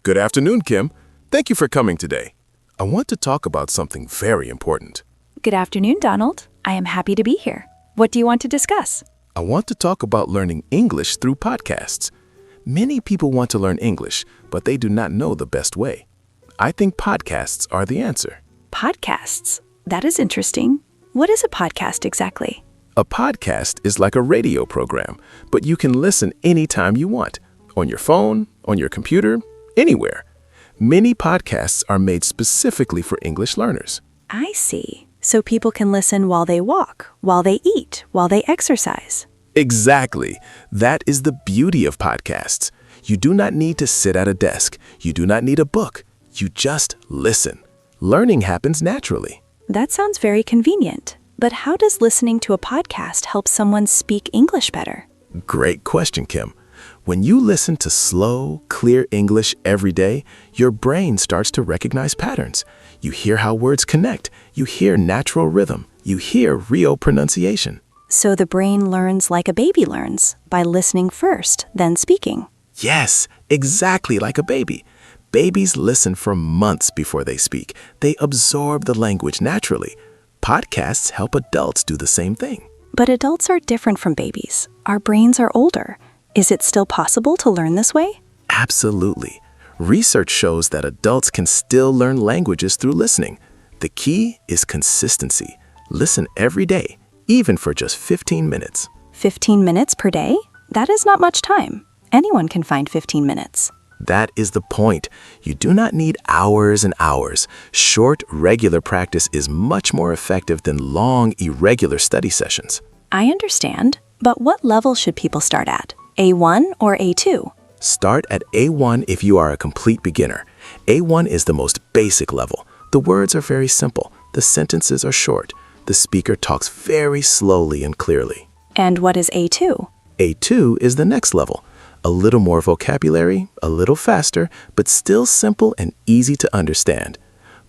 Good afternoon, Kim. Thank you for coming today. I want to talk about something very important. Good afternoon, Donald. I am happy to be here. What do you want to discuss? I want to talk about learning English through podcasts. Many people want to learn English, but they do not know the best way. I think podcasts are the answer. Podcasts? That is interesting. What is a podcast exactly? A podcast is like a radio program, but you can listen anytime you want, on your phone, on your computer, anywhere. Many podcasts are made specifically for English learners. I see. So people can listen while they walk, while they eat, while they exercise. Exactly. That is the beauty of podcasts. You do not need to sit at a desk. You do not need a book. You just listen. Learning happens naturally. That sounds very convenient. But how does listening to a podcast help someone speak English better? Great question, Kim. When you listen to slow, clear English every day, your brain starts to recognize patterns. You hear how words connect. You hear natural rhythm. You hear real pronunciation. So the brain learns like a baby learns, by listening first, then speaking. Yes, exactly like a baby. Babies listen for months before they speak. They absorb the language naturally. Podcasts help adults do the same thing. But adults are different from babies. Our brains are older. Is it still possible to learn this way? Absolutely. Research shows that adults can still learn languages through listening. The key is consistency. Listen every day, even for just 15 minutes. 15 minutes per day? That is not much time. Anyone can find 15 minutes. That is the point. You do not need hours and hours. Short, regular practice is much more effective than long, irregular study sessions. I understand, but what level should people start at? A1 or A2? Start at A1 if you are a complete beginner. A1 is the most basic level. The words are very simple. The sentences are short. The speaker talks very slowly and clearly. And what is A2? A2 is the next level. A little more vocabulary, a little faster, but still simple and easy to understand.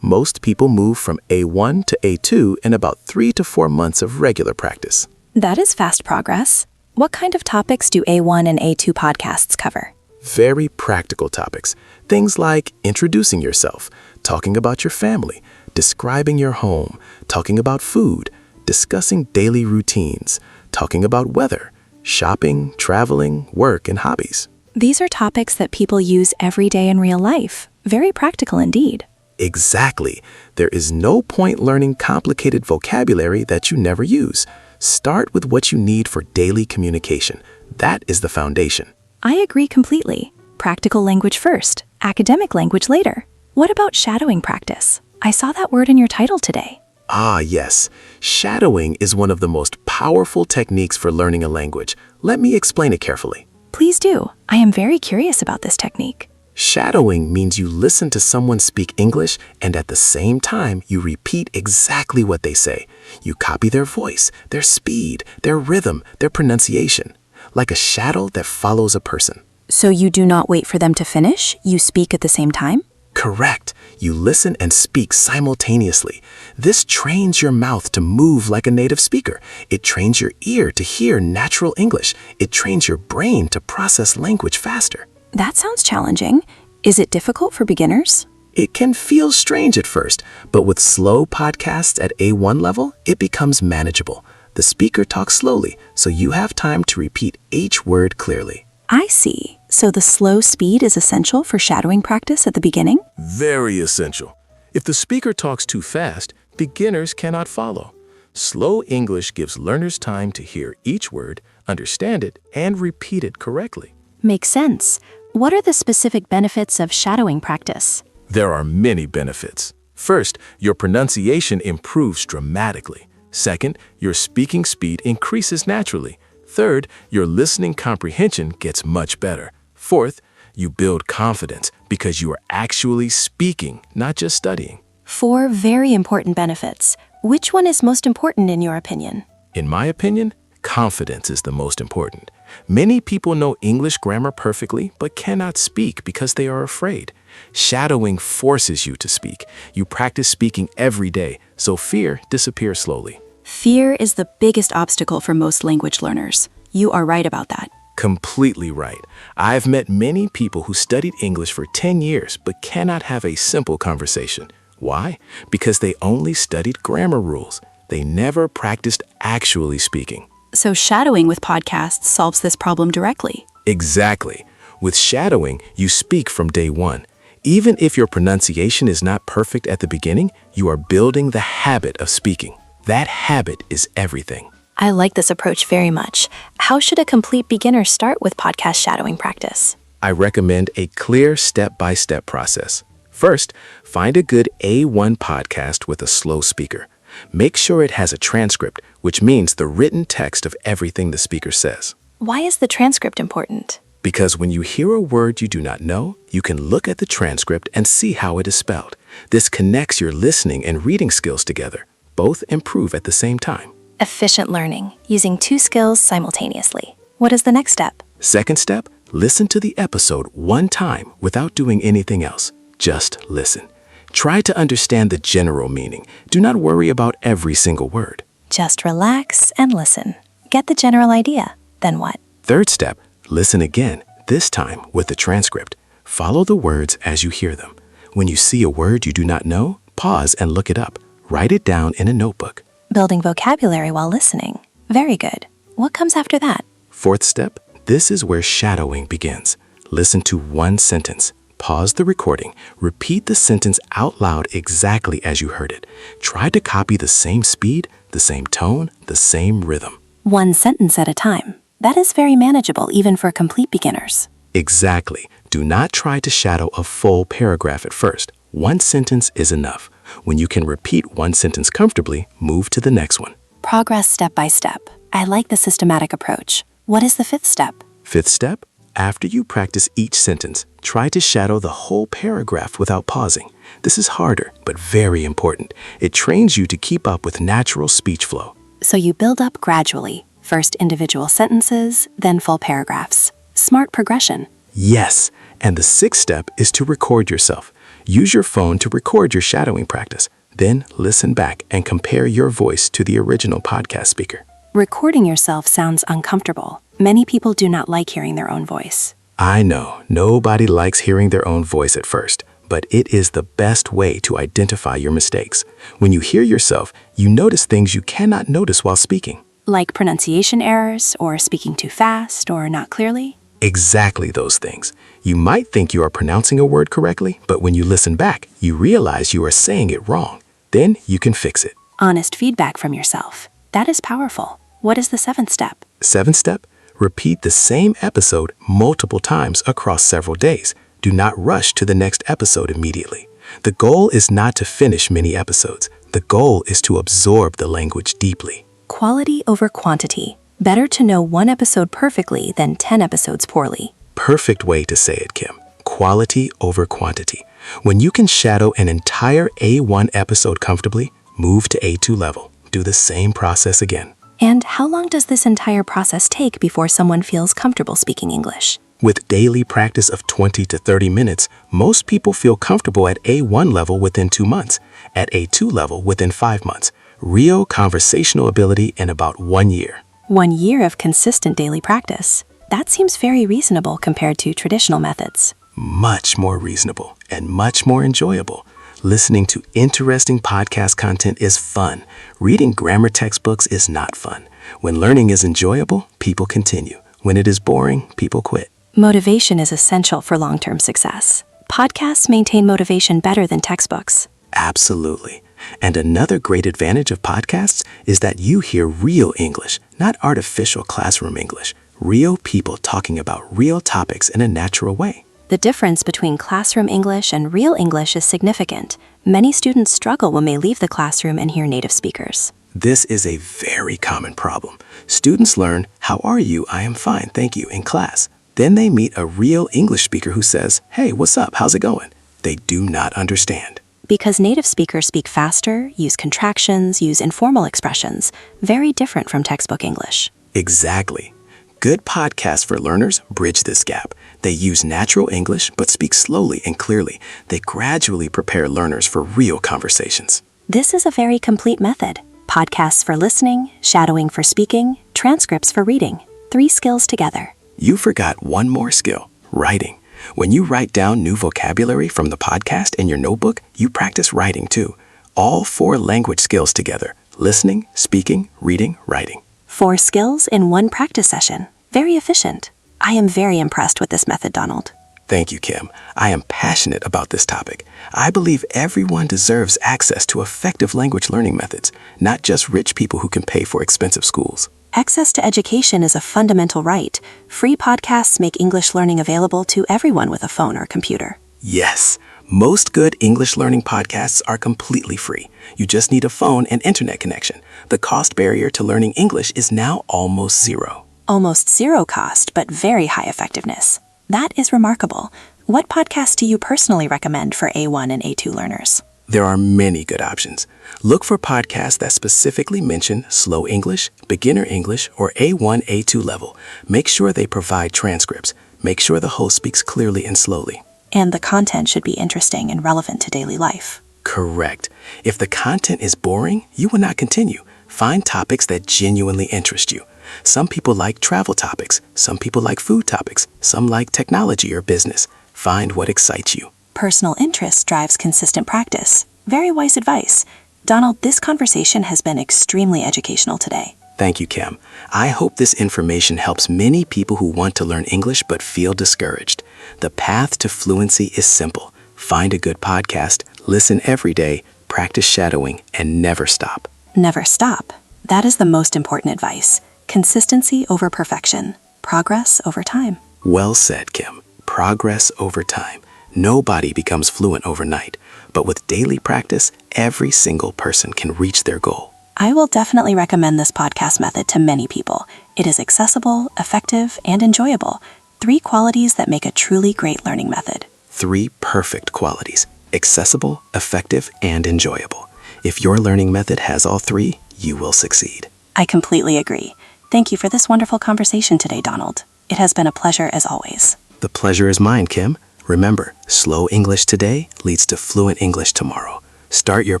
Most people move from A1 to A2 in about 3 to 4 months of regular practice. That is fast progress. What kind of topics do A1 and A2 podcasts cover? Very practical topics. Things like introducing yourself, talking about your family, describing your home, talking about food, discussing daily routines, talking about weather, shopping, traveling, work, and hobbies. These are topics that people use every day in real life. Very practical indeed. Exactly. There is no point learning complicated vocabulary that you never use. Start with what you need for daily communication. That is the foundation. I agree completely. Practical language first, academic language later. What about shadowing practice? I saw that word in your title today. Ah, yes. Shadowing is one of the most powerful techniques for learning a language. Let me explain it carefully. Please do. I am very curious about this technique. Shadowing means you listen to someone speak English and at the same time you repeat exactly what they say. You copy their voice, their speed, their rhythm, their pronunciation, like a shadow that follows a person. So you do not wait for them to finish? You speak at the same time? Correct. You listen and speak simultaneously. This trains your mouth to move like a native speaker. It trains your ear to hear natural English. It trains your brain to process language faster. That sounds challenging. Is it difficult for beginners? It can feel strange at first, but with slow podcasts at A1 level, it becomes manageable. The speaker talks slowly, so you have time to repeat each word clearly. I see. So the slow speed is essential for shadowing practice at the beginning? Very essential. If the speaker talks too fast, beginners cannot follow. Slow English gives learners time to hear each word, understand it, and repeat it correctly. Makes sense. What are the specific benefits of shadowing practice? There are many benefits. First, your pronunciation improves dramatically. Second, your speaking speed increases naturally. Third, your listening comprehension gets much better. Fourth, you build confidence because you are actually speaking, not just studying. 4 very important benefits. Which one is most important in your opinion? In my opinion, confidence is the most important. Many people know English grammar perfectly but cannot speak because they are afraid. Shadowing forces you to speak. You practice speaking every day, so fear disappears slowly. Fear is the biggest obstacle for most language learners. You are right about that. Completely right. I've met many people who studied English for 10 years but cannot have a simple conversation. Why? Because they only studied grammar rules. They never practiced actually speaking. So shadowing with podcasts solves this problem directly. Exactly. With shadowing, you speak from day one. Even if your pronunciation is not perfect at the beginning, you are building the habit of speaking. That habit is everything. I like this approach very much. How should a complete beginner start with podcast shadowing practice? I recommend a clear step-by-step process. First, find a good A1 podcast with a slow speaker. Make sure it has a transcript, which means the written text of everything the speaker says. Why is the transcript important? Because when you hear a word you do not know, you can look at the transcript and see how it is spelled. This connects your listening and reading skills together. Both improve at the same time. Efficient learning, using two skills simultaneously. What is the next step? Second step, listen to the episode one time without doing anything else. Just listen. Try to understand the general meaning. Do not worry about every single word. Just relax and listen. Get the general idea. Then what? Third step, listen again, this time with the transcript. Follow the words as you hear them. When you see a word you do not know, pause and look it up. Write it down in a notebook. Building vocabulary while listening. Very good. What comes after that? Fourth step, this is where shadowing begins. Listen to one sentence. Pause the recording. Repeat the sentence out loud exactly as you heard it. Try to copy the same speed, the same tone, the same rhythm. One sentence at a time. That is very manageable even for complete beginners. Exactly. Do not try to shadow a full paragraph at first. One sentence is enough. When you can repeat one sentence comfortably, move to the next one. Progress step by step. I like the systematic approach. What is the fifth step? Fifth step, after you practice each sentence, try to shadow the whole paragraph without pausing. This is harder, but very important. It trains you to keep up with natural speech flow. So you build up gradually. First individual sentences, then full paragraphs. Smart progression. Yes, and the sixth step is to record yourself. Use your phone to record your shadowing practice. Then listen back and compare your voice to the original podcast speaker. Recording yourself sounds uncomfortable. Many people do not like hearing their own voice. I know, nobody likes hearing their own voice at first, but it is the best way to identify your mistakes. When you hear yourself, you notice things you cannot notice while speaking. Like pronunciation errors, or speaking too fast, or not clearly? Exactly those things. You might think you are pronouncing a word correctly, but when you listen back, you realize you are saying it wrong. Then you can fix it. Honest feedback from yourself. That is powerful. What is the seventh step? Seventh step, repeat the same episode multiple times across several days. Do not rush to the next episode immediately. The goal is not to finish many episodes. The goal is to absorb the language deeply. Quality over quantity. Better to know one episode perfectly than 10 episodes poorly. Perfect way to say it, Kim. Quality over quantity. When you can shadow an entire A1 episode comfortably, move to A2 level. Do the same process again. And how long does this entire process take before someone feels comfortable speaking English? With daily practice of 20 to 30 minutes, most people feel comfortable at A1 level within 2 months, at A2 level within 5 months. Real conversational ability in about 1 year. 1 year of consistent daily practice. That seems very reasonable compared to traditional methods. Much more reasonable and much more enjoyable. Listening to interesting podcast content is fun. Reading grammar textbooks is not fun. When learning is enjoyable, people continue. When it is boring, people quit. Motivation is essential for long-term success. Podcasts maintain motivation better than textbooks. Absolutely. And another great advantage of podcasts is that you hear real English, not artificial classroom English. Real people talking about real topics in a natural way. The difference between classroom English and real English is significant. Many students struggle when they leave the classroom and hear native speakers. This is a very common problem. Students learn, "How are you? I am fine, thank you," in class. Then they meet a real English speaker who says, "Hey, what's up? How's it going?" They do not understand. Because native speakers speak faster, use contractions, use informal expressions, very different from textbook English. Exactly. Good podcasts for learners bridge this gap. They use natural English but speak slowly and clearly. They gradually prepare learners for real conversations. This is a very complete method. Podcasts for listening, shadowing for speaking, transcripts for reading. 3 skills together. You forgot one more skill, writing. When you write down new vocabulary from the podcast in your notebook, you practice writing too. All 4 language skills together: listening, speaking, reading, writing. 4 skills in one practice session. Very efficient. I am very impressed with this method, Donald. Thank you, Kim. I am passionate about this topic. I believe everyone deserves access to effective language learning methods, not just rich people who can pay for expensive schools. Access to education is a fundamental right. Free podcasts make English learning available to everyone with a phone or computer. Yes, most good English learning podcasts are completely free. You just need a phone and internet connection. The cost barrier to learning English is now almost zero. Almost zero cost, but very high effectiveness. That is remarkable. What podcasts do you personally recommend for A1 and A2 learners? There are many good options. Look for podcasts that specifically mention slow English, beginner English, or A1, A2 level. Make sure they provide transcripts. Make sure the host speaks clearly and slowly. And the content should be interesting and relevant to daily life. Correct. If the content is boring, you will not continue. Find topics that genuinely interest you. Some people like travel topics. Some people like food topics. Some like technology or business. Find what excites you. Personal interest drives consistent practice. Very wise advice. Donald, this conversation has been extremely educational today. Thank you, Kim. I hope this information helps many people who want to learn English but feel discouraged. The path to fluency is simple. Find a good podcast, listen every day, practice shadowing, and never stop. Never stop. That is the most important advice. Consistency over perfection. Progress over time. Well said, Kim. Progress over time. Nobody becomes fluent overnight, but with daily practice, every single person can reach their goal. I will definitely recommend this podcast method to many people. It is accessible, effective, and enjoyable. 3 qualities that make a truly great learning method. 3 perfect qualities: accessible, effective, and enjoyable. If your learning method has all 3, you will succeed. I completely agree. Thank you for this wonderful conversation today, Donald. It has been a pleasure as always. The pleasure is mine, Kim. Remember, slow English today leads to fluent English tomorrow. Start your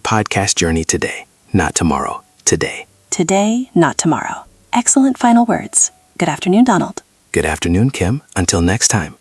podcast journey today, not tomorrow, today. Today, not tomorrow. Excellent final words. Good afternoon, Donald. Good afternoon, Kim. Until next time.